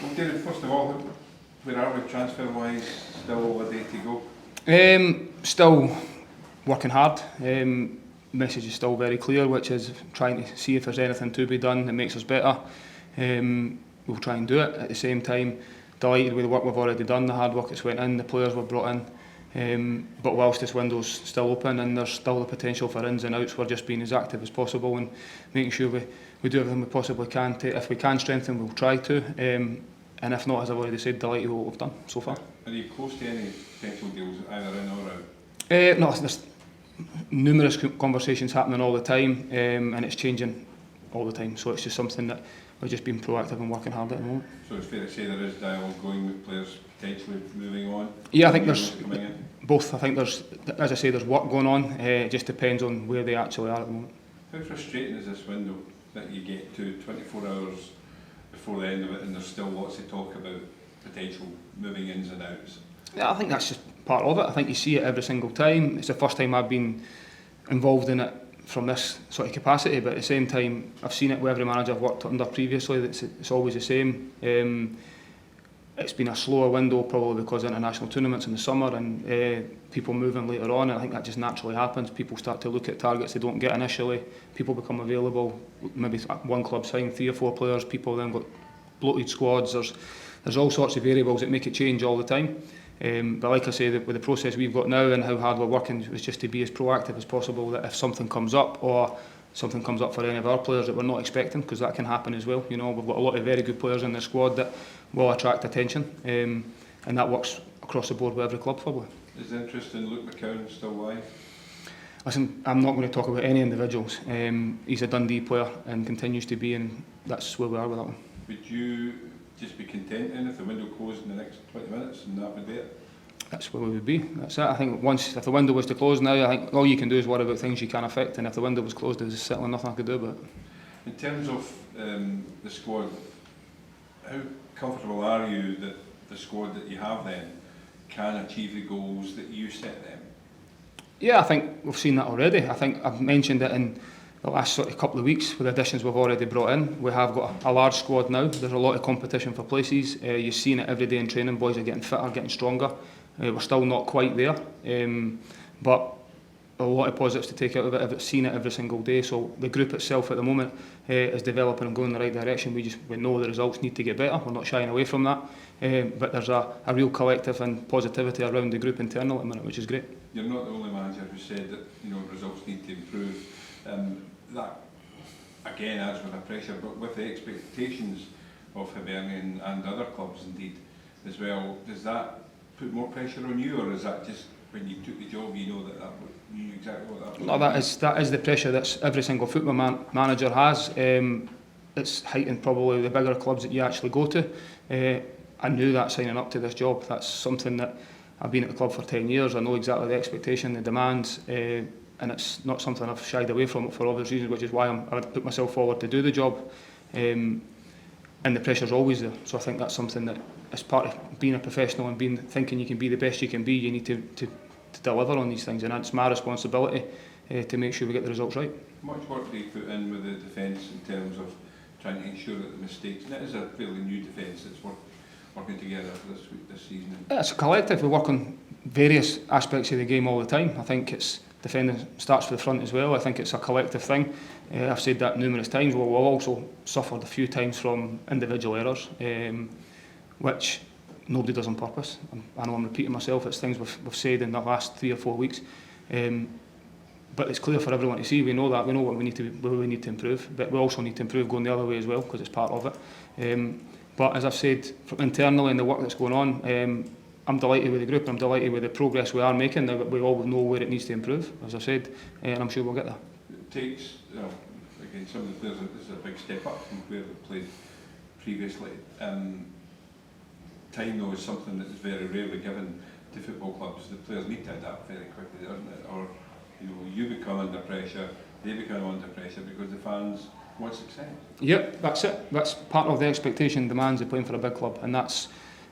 Well, David, first of all, where are we transfer-wise? Still a day to go? Still working hard. Message is still very clear, which is trying to see if there's anything to be done that makes us better. We'll try and do it. At the same time, delighted with the work we've already done, the hard work that's went in, the players we've brought in. But whilst this window's still open and there's still the potential for ins and outs, we're just being as active as possible and making sure we do everything we possibly can to, if we can strengthen, we'll try to. And if not, as I've already said, delighted with what we've done so far. Are you close to any potential deals, either in or out? No, there's numerous conversations happening all the time, and it's changing all the time. So it's just something that we've just been proactive and working hard at the moment. So it's fair to say there is dialogue going with players potentially moving on? Yeah, I think there's both. I think there's, as I say, there's work going on. It just depends on where they actually are at the moment. How frustrating is this window that you get to 24 hours before the end of it and there's still lots of talk about potential moving ins and outs? Yeah, I think that's just part of it. I think you see it every single time. It's the first time I've been involved in it from this sort of capacity, but at the same time I've seen it with every manager I've worked under previously. It's always the same. It's been a slower window probably because of international tournaments in the summer and people moving later on, and I think that just naturally happens. People start to look at targets they don't get initially, people become available, maybe one club sign 3 or 4 players, people then got bloated squads. There's all sorts of variables that make it change all the time. But like I say, with the process we've got now and how hard we're working, is just to be as proactive as possible, that if something comes up or something comes up for any of our players that we're not expecting, because that can happen as well. You know, we've got a lot of very good players in the squad that will attract attention, and that works across the board with every club probably. Is the interest in Luke McCowan still live? Listen, I'm not going to talk about any individuals. He's a Dundee player and continues to be, and that's where we are with that one. Would you just be content if the window closed in the next 20 minutes and that would be it? That's where we would be. That's it. I think if the window was to close now, I think all you can do is worry about things you can affect, and if the window was closed, there's certainly nothing I could do about it. In terms of the squad, how comfortable are you that the squad that you have then can achieve the goals that you set them? Yeah, I think we've seen that already. I think I've mentioned it in the last sort of couple of weeks with the additions we've already brought in. We have got a large squad now. There's a lot of competition for places. You're seeing it every day in training. Boys are getting fitter, getting stronger. We're still not quite there, but a lot of positives to take out of it. I've seen it every single day. So the group itself at the moment is developing and going in the right direction. We know the results need to get better. We're not shying away from that. But there's a real collective and positivity around the group internal at the minute, which is great. You're not the only manager who said that results need to improve. That again adds with the pressure, but with the expectations of Hibernian and other clubs indeed as well, does that put more pressure on you, or is that just when you took the job you know that you knew exactly what that was? No, that is the pressure that every single football manager has. It's heightened probably the bigger clubs that you actually go to. I knew that signing up to this job. That's something that I've been at the club for 10 years. I know exactly the expectation, the demands, and it's not something I've shied away from for obvious reasons, which is why I would put myself forward to do the job. And the pressure's always there. So I think that's something that, as part of being a professional and thinking you can be the best you can be, you need to deliver on these things, and that's my responsibility to make sure we get the results right. How much work do you put in with the defence in terms of trying to ensure that the mistakes, and it is a fairly new defence that's working together for this season? It's a collective. We work on various aspects of the game all the time. I think it's defending starts with the front as well. I think it's a collective thing. I've said that numerous times. We've also suffered a few times from individual errors, which nobody does on purpose. I know I'm repeating myself. It's things we've said in the last 3 or 4 weeks. But it's clear for everyone to see. We know that. We know what we need to improve. But we also need to improve going the other way as well, because it's part of it. But as I've said, internally and the work that's going on, I'm delighted with the group. I'm delighted with the progress we are making. We all know where it needs to improve, as I said, and I'm sure we'll get there. It takes, again, some of the players, this is a big step up from where they played previously. Time, though, is something that is very rarely given to football clubs. The players need to adapt very quickly, doesn't it? Or you become under pressure, they become under pressure because the fans want success. Yep, that's it. That's part of the expectation, demands of playing for a big club, and that's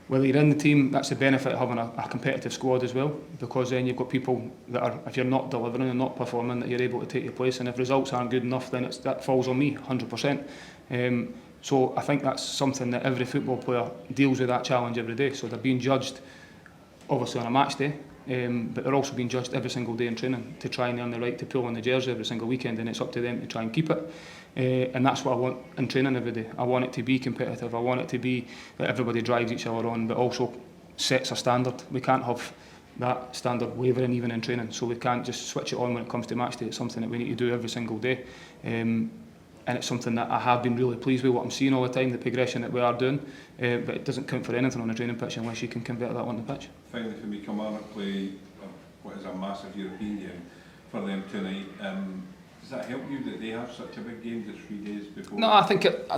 whether you're in the team. That's the benefit of having a competitive squad as well, because then you've got people that are, if you're not delivering and not performing, that you're able to take your place, and if results aren't good enough, then that falls on me 100%. So I think that's something that every football player deals with, that challenge every day. So they're being judged obviously on a match day, but they're also being judged every single day in training to try and earn the right to pull on the jersey every single weekend, and it's up to them to try and keep it. And that's what I want in training every day. I want it to be competitive. I want it to be that everybody drives each other on, but also sets a standard. We can't have that standard wavering even in training, so we can't just switch it on when it comes to match day. It's something that we need to do every single day. And it's something that I have been really pleased with what I'm seeing all the time, the progression that we are doing, but it doesn't count for anything on a training pitch unless you can convert that on the pitch. Finally, for me, Kilmarnock play what is a massive European game for them tonight. Does that help you that they have such a big game just 3 days before? No, I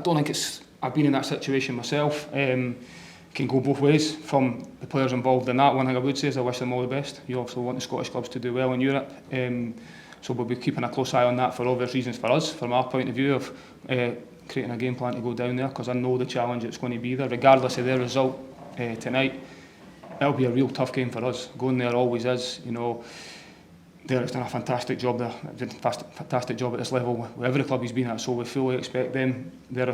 don't think it's. I've been in that situation myself. Can go both ways from the players involved in that. One thing I would say is I wish them all the best. You also want the Scottish clubs to do well in Europe. So we'll be keeping a close eye on that for obvious reasons for us, from our point of view of creating a game plan to go down there, because I know the challenge it's going to be there. Regardless of their result tonight, it'll be a real tough game for us. Going there always is, you know. Derek's done a fantastic job there, did a fantastic job at this level with every club he's been at, so we fully expect them. They're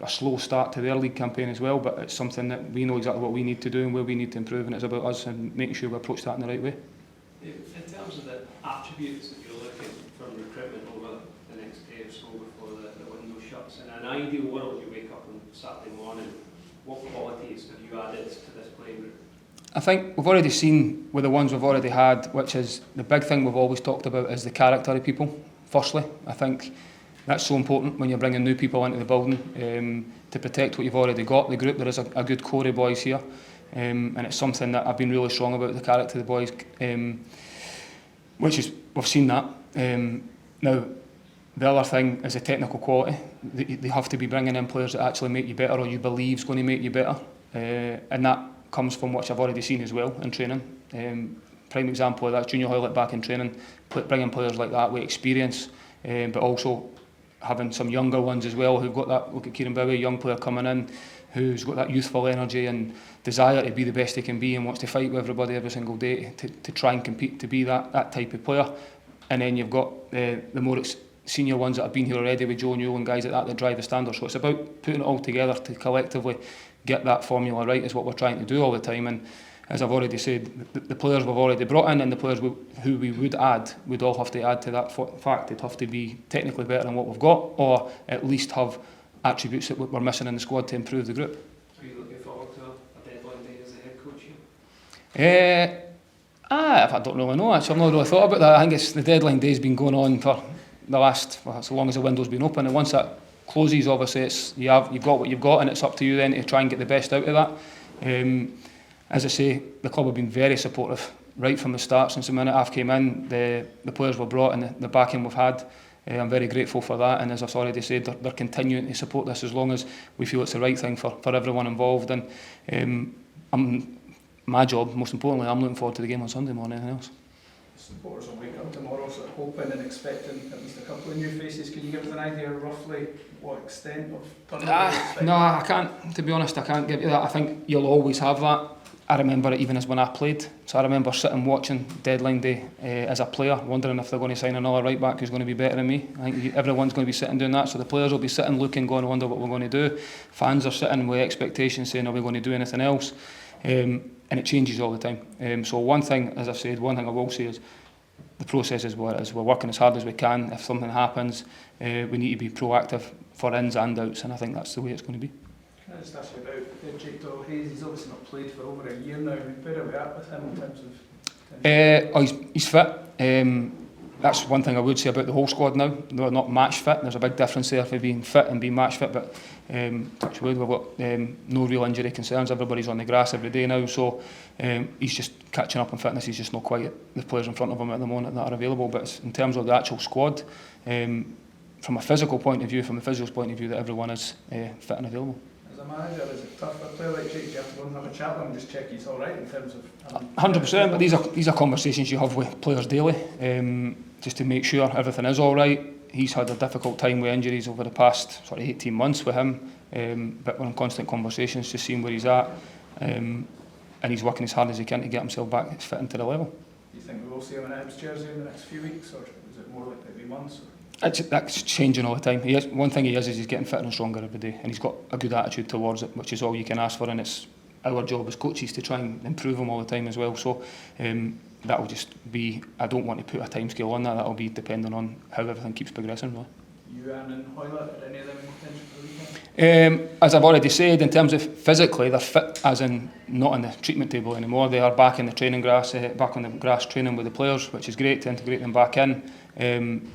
a slow start to their league campaign as well, but it's something that we know exactly what we need to do and where we need to improve, and it's about us and making sure we approach that in the right way. In terms of the attributes that you're looking from recruitment over the next day or so before the window shuts, in an ideal world you wake up on Saturday morning, what qualities have you added to this playing group? I think we've already seen with the ones we've already had, which is the big thing we've always talked about is the character of people. Firstly, I think that's so important when you're bringing new people into the building, to protect what you've already got. The group, there is a good core of boys here, and it's something that I've been really strong about, the character of the boys, which is, we've seen that. Now, the other thing is the technical quality. They have to be bringing in players that actually make you better, or you believe is going to make you better, and that comes from what I've already seen as well in training. Prime example of that, Junior Hoylett back in training, bringing players like that with experience, but also having some younger ones as well who've got that. Look at Kieran Bowie, young player coming in, who's got that youthful energy and desire to be the best he can be and wants to fight with everybody every single day to try and compete, to be that type of player. And then you've got the more senior ones that have been here already with Joe Newell and guys like that drive the standard. So it's about putting it all together to collectively get that formula right is what we're trying to do all the time. And as I've already said, the players we've already brought in and the players who we would add would all have to add to that fact. They'd have to be technically better than what we've got, or at least have attributes that we're missing in the squad to improve the group. Are you looking forward to a deadline day as the head coach here? I don't really know, actually. I've not really thought about that. I think the deadline day's been going on for the last, as long as the window's been open, and once that closes, obviously you've got what you've got, and it's up to you then to try and get the best out of that. As I say, the club have been very supportive right from the start. Since the minute I've came in, the players were brought and the backing we've had, I'm very grateful for that, and as I've already said, they're continuing to support this as long as we feel it's the right thing for everyone involved. And my job, most importantly, I'm looking forward to the game on Sunday more than anything else. Supporters will wake up tomorrow sort of hoping and expecting at least a couple of new faces. Can you give us an idea roughly what extent of turnover? No, I can't, to be honest, I can't give you that. I think you'll always have that. I remember it even as when I played. So I remember sitting watching deadline day as a player, wondering if they're going to sign another right back who's going to be better than me. I think everyone's going to be sitting doing that. So the players will be sitting looking, going, I wonder what we're going to do. Fans are sitting with expectations saying, are we going to do anything else? And it changes all the time. So one thing, as I've said, one thing I will say is the process is what it is. We're working as hard as we can. If something happens, we need to be proactive for ins and outs, and I think that's the way it's going to be. Can I just ask you about Jake Doyle-Hayes? He's obviously not played for over a year now. Where are we at with him in terms of... He's fit. That's one thing I would say about the whole squad now. They're not match fit. There's a big difference there for being fit and being match fit, but touch wood, we've got no real injury concerns. Everybody's on the grass every day now, so he's just catching up on fitness. He's just not quite the players in front of him at the moment that are available. But in terms of the actual squad, from a physical point of view, from the physio's point of view, that everyone is fit and available. As a manager, is it tough for a player like Jake? Do you have to go and have a chat with him and just check he's all right in terms of... 100%, but these are conversations you have with players daily, just to make sure everything is all right. He's had a difficult time with injuries over the past 18 months with him, but we're in constant conversations, just seeing where he's at, and he's working as hard as he can to get himself back fit into the level. Do you think we will see him in a Hibs jersey in the next few weeks, or is it more like maybe months? That's changing all the time. One thing he is he's getting fitter and stronger every day, and he's got a good attitude towards it, which is all you can ask for, and it's our job as coaches to try and improve him all the time as well. So that will just be, I don't want to put a timescale on that, that'll be depending on how everything keeps progressing. Really. You and Hoyle, are any of them in contention for the weekend? As I've already said, in terms of physically, they're fit, as in not on the treatment table anymore. They are back in the training grass, back on the grass training with the players, which is great to integrate them back in.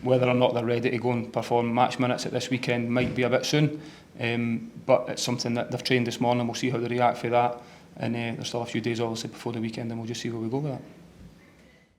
Whether or not they're ready to go and perform match minutes at this weekend might be a bit soon, but it's something that they've trained this morning. We'll see how they react for that, and there's still a few days obviously before the weekend, and we'll just see where we go with that.